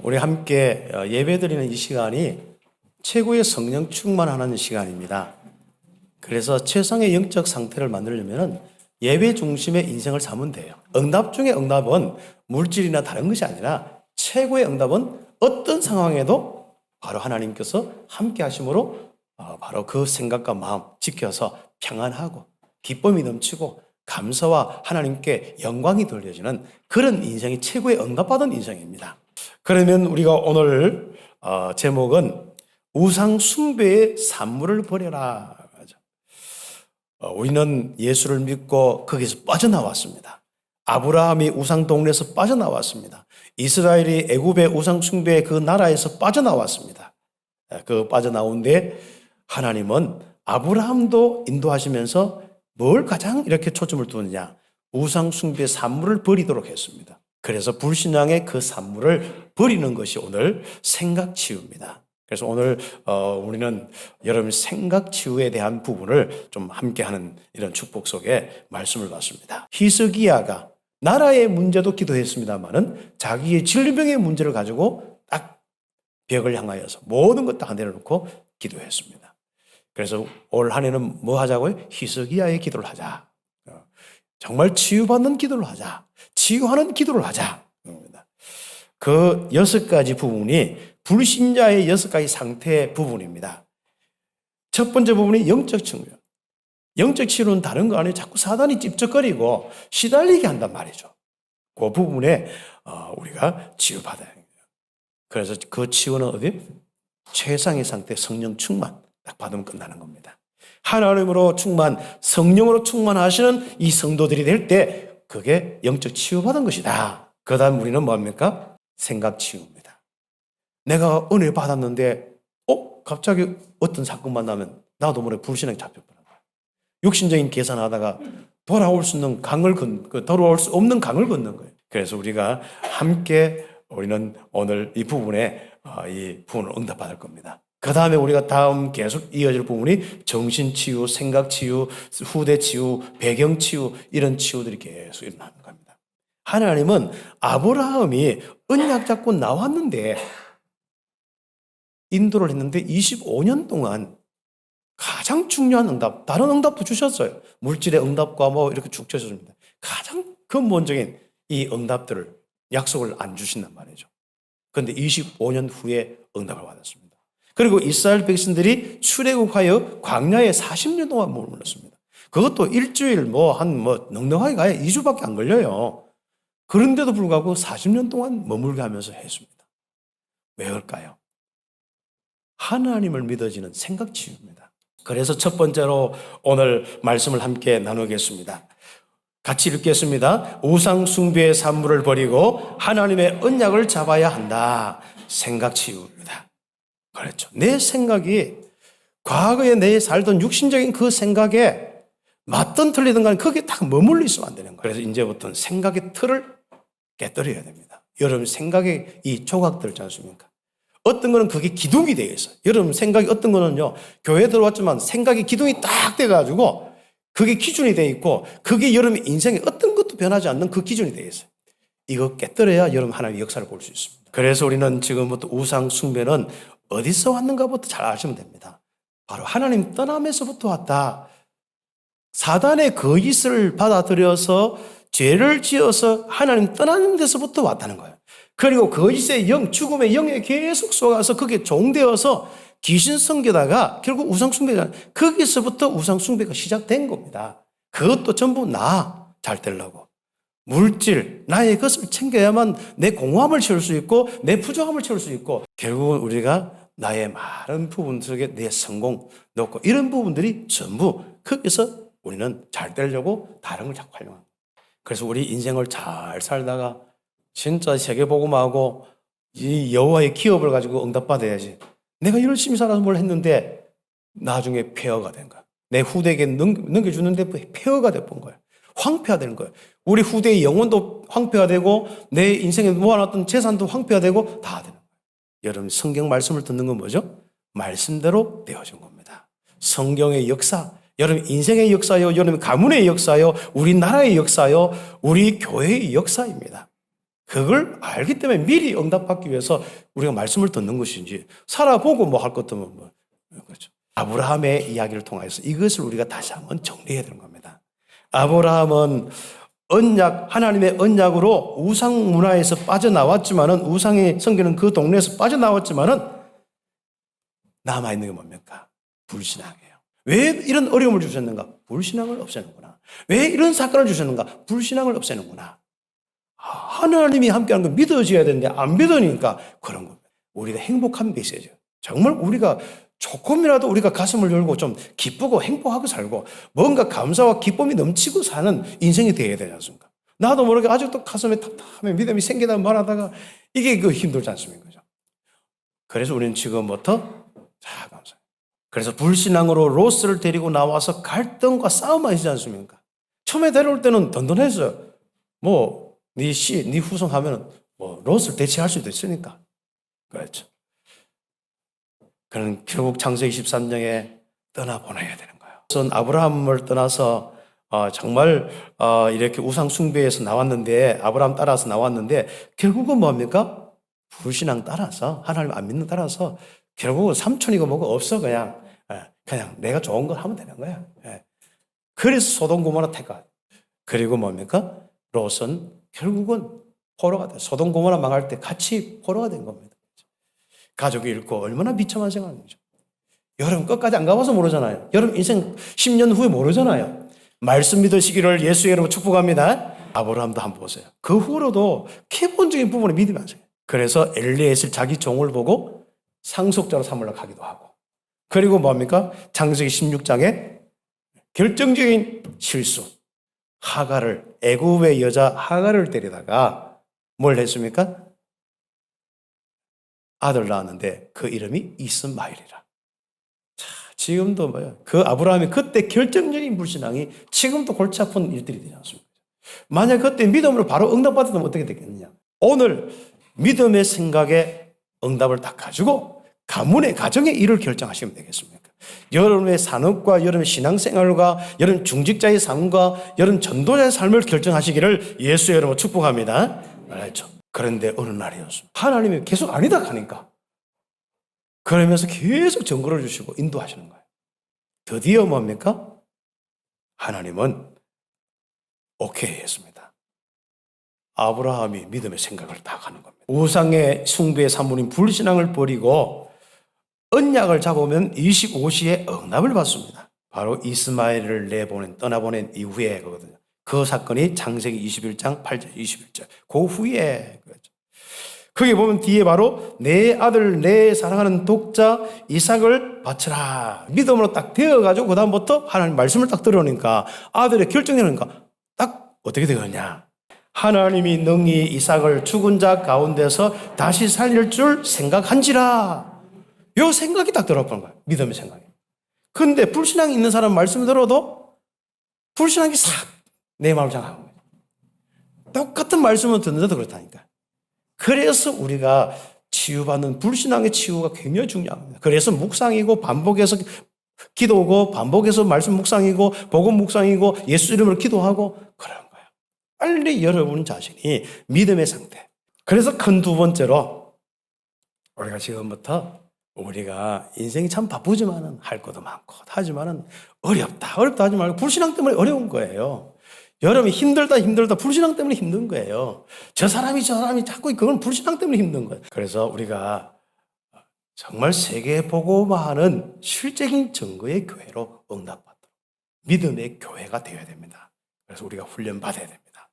우리 함께 예배드리는 이 시간이 최고의 성령 충만하는 시간입니다. 그래서 최상의 영적 상태를 만들려면 예배 중심의 인생을 삼으면 돼요. 응답 중에 응답은 물질이나 다른 것이 아니라 최고의 응답은 어떤 상황에도 바로 하나님께서 함께 하심으로 바로 그 생각과 마음 지켜서 평안하고 기쁨이 넘치고 감사와 하나님께 영광이 돌려지는 그런 인생이 최고의 응답받은 인생입니다. 그러면 우리가 오늘 제목은 우상 숭배의 산물을 버려라. 우리는 예수를 믿고 거기서 빠져나왔습니다. 아브라함이 우상 동네에서 빠져나왔습니다. 이스라엘이 애굽의 우상 숭배의 그 나라에서 빠져나왔습니다. 그 빠져나온 뒤에 하나님은 아브라함도 인도하시면서 뭘 가장 이렇게 초점을 두느냐? 우상 숭배의 산물을 버리도록 했습니다. 그래서 불신앙의 그 산물을 버리는 것이 오늘 생각치유입니다. 그래서 오늘 우리는 여러분 생각치유에 대한 부분을 좀 함께하는 이런 축복 속에 말씀을 받습니다. 히스기야가 나라의 문제도 기도했습니다만은 자기의 질병의 문제를 가지고 딱 벽을 향하여서 모든 것 다 내려놓고 기도했습니다. 그래서 올 한 해는 뭐 하자고요? 히스기야의 기도를 하자. 정말 치유받는 기도를 하자. 치유하는 기도를 하자. 그 6가지 부분이 불신자의 6가지 상태의 부분입니다. 첫 번째 부분이 영적 측면. 영적 치유는 다른 거 아니에요. 자꾸 사단이 찝쩍거리고 시달리게 한단 말이죠. 그 부분에 우리가 치유받아야 해요. 그래서 그 치유는 어디? 최상의 상태 성령 충만 딱 받으면 끝나는 겁니다. 하나님으로 충만, 성령으로 충만하시는 이 성도들이 될 때 그게 영적 치유받은 것이다. 그 다음 우리는 뭡니까? 생각 치유입니다. 내가 은혜 받았는데 갑자기 어떤 사건만 나면 나도 모르게 불신앙이 잡혀버려요. 육신적인 계산하다가 돌아올 수 없는 강을 걷는 거예요. 그래서 우리가 함께 우리는 오늘 이 부분을 응답받을 겁니다. 그 다음에 우리가 다음 계속 이어질 부분이 정신치유, 생각치유, 후대치유, 배경치유 이런 치유들이 계속 일어나는 겁니다. 하나님은 아브라함이 언약 잡고 나왔는데 인도를 했는데 25년 동안 가장 중요한 응답, 다른 응답도 주셨어요. 물질의 응답과 이렇게 쭉 주셨습니다. 가장 근본적인 이 응답들을 약속을 안 주신단 말이죠. 그런데 25년 후에 응답을 받았습니다. 그리고 이스라엘 백성들이 출애굽하여 광야에 40년 동안 머물렀습니다. 그것도 일주일 넉넉하게 가야 2주밖에 안 걸려요. 그런데도 불구하고 40년 동안 머물게 하면서 했습니다. 왜 그럴까요? 하나님을 믿어지는 생각치유입니다. 그래서 첫 번째로 오늘 말씀을 함께 나누겠습니다. 같이 읽겠습니다. 우상 숭배의 산물을 버리고 하나님의 언약을 잡아야 한다. 생각치유입니다. 그렇죠. 내 생각이 과거에 내 살던 육신적인 그 생각에 맞든 틀리든 간에 거기에 딱 머물러 있으면 안 되는 거예요. 그래서 이제부터는 생각의 틀을 깨뜨려야 됩니다. 여러분 생각의 이 조각들 있지 않습니까? 어떤 거는 그게 기둥이 되어 있어요. 여러분 생각이 어떤 거는요. 교회 들어왔지만 생각이 기둥이 딱 돼가지고 그게 기준이 되어 있고 그게 여러분 인생에 어떤 것도 변하지 않는 그 기준이 되어 있어요. 이거 깨뜨려야 여러분 하나님의 역사를 볼 수 있습니다. 그래서 우리는 지금부터 우상 숭배는 어디서 왔는가부터 잘 아시면 됩니다. 바로 하나님 떠남에서부터 왔다. 사단의 거짓을 받아들여서 죄를 지어서 하나님 떠나는 데서부터 왔다는 거예요. 그리고 거짓의 영, 죽음의 영에 계속 속아서 그게 종되어서 귀신 섬기다가 결국 우상 숭배잖아요. 거기서부터 우상 숭배가 시작된 겁니다. 그것도 전부 나 잘 되려고. 물질, 나의 것을 챙겨야만 내 공허함을 채울 수 있고 내 부족함을 채울 수 있고 결국은 우리가 나의 많은 부분 속에 내 성공 넣고 이런 부분들이 전부 거기서 우리는 잘 되려고 다른 걸 자꾸 활용합니다. 그래서 우리 인생을 잘 살다가 진짜 세계복음하고 이 여호와의 기업을 가지고 응답받아야지. 내가 열심히 살아서 뭘 했는데 나중에 폐허가 된 거야. 내 후대에게 넘겨주는데 폐허가 돼본 거야. 황폐화 되는 거예요. 우리 후대의 영혼도 황폐화 되고 내 인생에 모아놨던 재산도 황폐화 되고 다 되는 거예요. 여러분 성경 말씀을 듣는 건 뭐죠? 말씀대로 되어진 겁니다. 성경의 역사, 여러분 인생의 역사요, 여러분 가문의 역사요, 우리나라의 역사요, 우리 교회의 역사입니다. 그걸 알기 때문에 미리 응답받기 위해서 우리가 말씀을 듣는 것인지, 살아보고 뭐 할 것도 뭐 그렇죠. 아브라함의 이야기를 통해서 이것을 우리가 다시 한번 정리해야 되는 겁니다. 아브라함은 하나님의 언약으로 우상 문화에서 빠져나왔지만은, 우상이 섬기는 그 동네에서 빠져나왔지만은 남아있는 게 뭡니까? 불신앙이에요. 왜 이런 어려움을 주셨는가? 불신앙을 없애는구나. 왜 이런 사건을 주셨는가? 불신앙을 없애는구나. 하나님이 함께하는 거 믿어져야 되는데 안 믿으니까 그런 겁니다. 우리가 행복한 메시지. 정말 우리가 조금이라도 우리가 가슴을 열고 좀 기쁘고 행복하고 살고 뭔가 감사와 기쁨이 넘치고 사는 인생이 되어야 되지 않습니까? 나도 모르게 아직도 가슴에 답답하면 믿음이 생기다 말하다가 이게 힘들지 않습니까? 그래서 우리는 지금부터 감사해요. 그래서 불신앙으로 롯을 데리고 나와서 갈등과 싸움만 있지 않습니까? 처음에 데려올 때는 든든했어요. 네 후손하면 롯을 대체할 수도 있으니까. 그렇죠. 그는 결국 창세기 23장에 떠나보내야 되는 거예요. 우선 아브라함을 떠나서 정말 이렇게 우상 숭배에서 나왔는데, 아브라함 따라서 나왔는데 결국은 뭡니까? 불신앙 따라서, 하나님 안 믿는 따라서 결국은 삼촌이고 뭐고 없어. 그냥 내가 좋은 걸 하면 되는 거야. 그래서 소돔 고모라 택하. 그리고 뭡니까? 롯은 결국은 포로가 돼. 소돔 고모라 망할 때 같이 포로가 된 겁니다. 가족이 잃고 얼마나 비참한 생활인 거죠. 여러분 끝까지 안 가봐서 모르잖아요. 여러분 인생 10년 후에 모르잖아요. 말씀 믿으시기를 예수의 이름으로 축복합니다. 아브라함도 한번 보세요. 그 후로도 기본적인 부분에 믿음이 안 생겨요. 그래서 엘리에셀 자기 종을 보고 상속자로 삼으려고 하기도 하고, 그리고 뭡니까? 창세기 16장에 결정적인 실수, 애굽의 여자 하갈을 데리다가 뭘 했습니까? 아들 낳았는데 그 이름이 이스마엘이라. 지금도 그 아브라함이 그때 결정적인 불신앙이 지금도 골치 아픈 일들이 되지 않습니까? 만약 그때 믿음으로 바로 응답받았다면 어떻게 됐겠느냐? 오늘 믿음의 생각에 응답을 딱 가지고 가정의 일을 결정하시면 되겠습니까? 여러분의 산업과 여러분의 신앙생활과 여러분 중직자의 삶과 여러분 전도자의 삶을 결정하시기를 예수의 이름으로 축복합니다. 알았죠? 그런데 어느 날이었습니다. 하나님이 계속 아니다 하니까 그러면서 계속 증거를 주시고 인도하시는 거예요. 드디어 뭡니까? 하나님은 오케이 했습니다. 아브라함이 믿음의 생각을 다 하는 겁니다. 우상의 숭배의 산물인 불신앙을 버리고 언약을 잡으면 25시에 응답을 받습니다. 바로 이스마엘을 떠나보낸 이후에 그거거든요. 그 사건이 창세기 21장 8절 21절. 그 후에 거기 보면 뒤에 바로 내 아들 내 사랑하는 독자 이삭을 바쳐라. 믿음으로 딱 되어가지고 그 다음부터 하나님 말씀을 딱 들으니까 아들의 결정이니까 딱 어떻게 되겠냐. 하나님이 능히 이삭을 죽은 자 가운데서 다시 살릴 줄 생각한지라. 요 생각이 딱 들어버린 거예요. 믿음의 생각이. 근데 불신앙이 있는 사람 말씀 들어도 불신앙이 싹 내 마음을 장악하는 거예요. 똑같은 말씀을 듣는데도 그렇다니까. 그래서 우리가 치유받는 불신앙의 치유가 굉장히 중요합니다. 그래서 묵상이고 반복해서 기도고 반복해서 말씀 묵상이고 복음 묵상이고 예수 이름으로 기도하고 그런 거예요. 빨리 여러분 자신이 믿음의 상태. 그래서 큰 두 번째로 우리가 지금부터 우리가 인생이 참 바쁘지만은 할 것도 많고 하지만은 어렵다 하지 말고 불신앙 때문에 어려운 거예요. 여러분이 힘들다 불신앙 때문에 힘든 거예요. 저 사람이 자꾸 그건 불신앙 때문에 힘든 거예요. 그래서 우리가 정말 세계 복음화하는 실제적인 증거의 교회로 응답받도록 믿음의 교회가 되어야 됩니다. 그래서 우리가 훈련받아야 됩니다.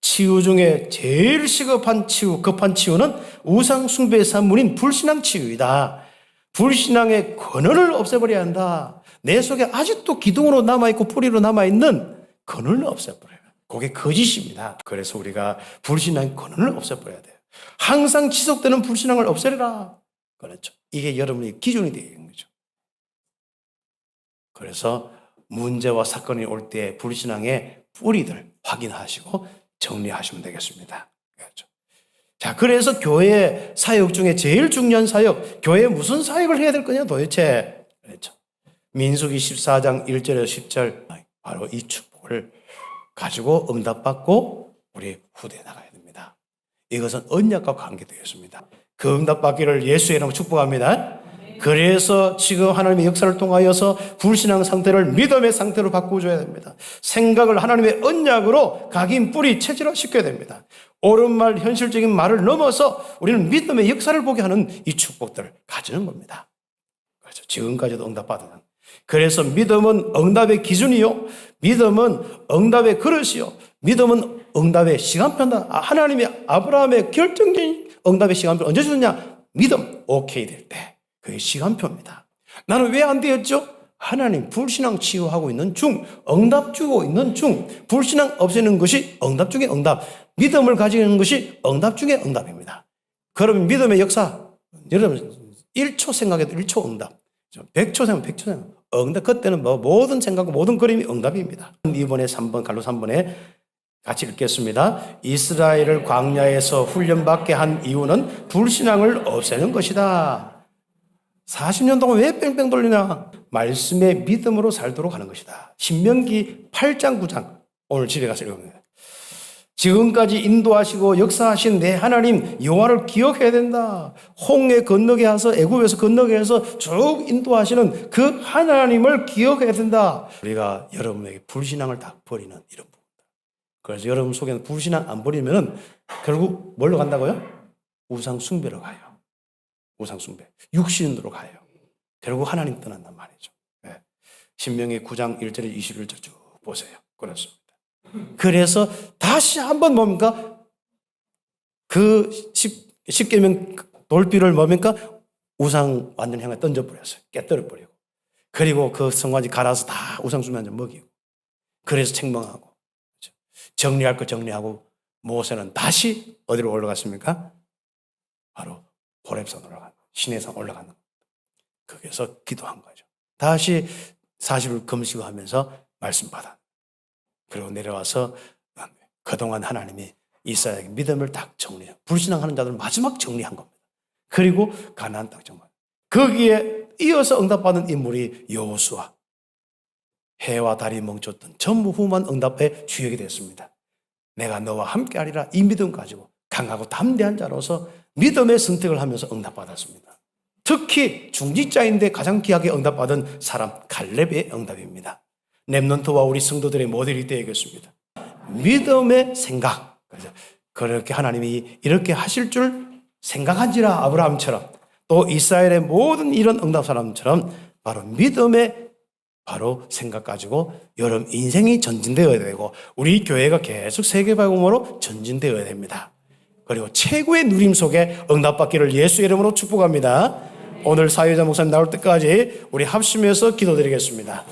치유 중에 제일 시급한 급한 치유는 우상 숭배의 산물인 불신앙 치유이다. 불신앙의 근원을 없애버려야 한다. 내 속에 아직도 기둥으로 남아있고 뿌리로 남아있는 근원을 없애버려요. 그게 거짓입니다. 그래서 우리가 불신앙의 근원을 없애버려야 돼요. 항상 지속되는 불신앙을 없애라. 그렇죠. 이게 여러분의 기준이 되는 거죠. 그래서 문제와 사건이 올 때 불신앙의 뿌리들 확인하시고 정리하시면 되겠습니다. 그렇죠. 자, 그래서 교회 사역 중에 제일 중요한 사역, 교회에 무슨 사역을 해야 될 거냐 도대체. 그렇죠. 민수기 14장 1절에서 10절 바로 이 축복을 가지고 응답받고 우리 후대에 나가야 됩니다. 이것은 언약과 관계되었습니다. 그 응답받기를 예수의 이름으로 축복합니다. 그래서 지금 하나님의 역사를 통하여서 불신앙 상태를 믿음의 상태로 바꾸어줘야 됩니다. 생각을 하나님의 언약으로 각인 뿌리 체질화시켜야 됩니다. 옳은 말, 현실적인 말을 넘어서 우리는 믿음의 역사를 보게 하는 이 축복들을 가지는 겁니다. 그렇죠. 지금까지도 응답받은. 그래서 믿음은 응답의 기준이요, 믿음은 응답의 그릇이요, 믿음은 응답의 시간표다. 하나님이 아브라함의 결정적인 응답의 시간표 언제 주느냐? 믿음 오케이 될 때. 그게 시간표입니다. 나는 왜 안 되었죠? 하나님 불신앙 치유하고 있는 중, 응답 주고 있는 중, 불신앙 없애는 것이 응답 중에 응답, 믿음을 가지는 것이 응답 중에 응답입니다. 그러면 믿음의 역사, 여러분 1초 생각해도 1초 응답, 100초 생각 100초 생각 응답. 그때는 모든 생각과 모든 그림이 응답입니다. 이번에 3번 갈로 3번에 같이 읽겠습니다. 이스라엘을 광야에서 훈련받게 한 이유는 불신앙을 없애는 것이다. 40년 동안 왜 뺑뺑 돌리냐? 말씀의 믿음으로 살도록 하는 것이다. 신명기 8장 9장 오늘 집에 가서 읽어봅니다. 지금까지 인도하시고 역사하신 내 하나님 여호와를 기억해야 된다. 홍해 건너게 해서 애굽에서 건너게 해서 쭉 인도하시는 그 하나님을 기억해야 된다. 우리가 여러분에게 불신앙을 다 버리는 이런 부분입니다. 그래서 여러분 속에는 불신앙 안 버리면은 결국 뭘로 간다고요? 우상 숭배로 가요. 우상 숭배. 육신으로 가요. 결국 하나님 떠난단 말이죠. 네. 신명기 9장 1절에 21절 쭉 보세요. 그렇습니다. 그래서 다시 한번 뭡니까? 그 10계명 돌비를 뭡니까? 우상 완전 향해 던져버렸어요. 깨뜨려버리고. 그리고 그 성관지 갈아서 다 우상 숭배한 먹이고. 그래서 책망하고. 그렇죠. 정리할 거 정리하고 모세는 다시 어디로 올라갔습니까? 바로 호렙산 올라간, 시내산 올라가는 겁니다. 거기서 기도한 거죠. 다시 40일 금식을 하면서 말씀 받아. 그리고 내려와서 그동안 하나님이 이스라엘에게 믿음을 딱 정리해. 불신앙하는 자들을 마지막 정리한 겁니다. 그리고 가나안 땅 정말. 거기에 이어서 응답받은 인물이 여호수아. 해와 달이 멈췄던 전무후무한 응답의 주역이 됐습니다. 내가 너와 함께하리라 이 믿음 가지고 강하고 담대한 자로서 믿음의 선택을 하면서 응답받았습니다. 특히 중직자인데 가장 귀하게 응답받은 사람 갈렙의 응답입니다. 렘넌트와 우리 성도들의 모델이 되겠습니다. 믿음의 생각. 그렇게 하나님이 이렇게 하실 줄 생각한지라 아브라함처럼 또 이스라엘의 모든 이런 응답 사람처럼 바로 믿음의 바로 생각 가지고 여러분 인생이 전진되어야 되고 우리 교회가 계속 세계복음으로 전진되어야 됩니다. 그리고 최고의 누림 속에 응답받기를 예수의 이름으로 축복합니다. 오늘 사회자 목사님 나올 때까지 우리 합심해서 기도드리겠습니다.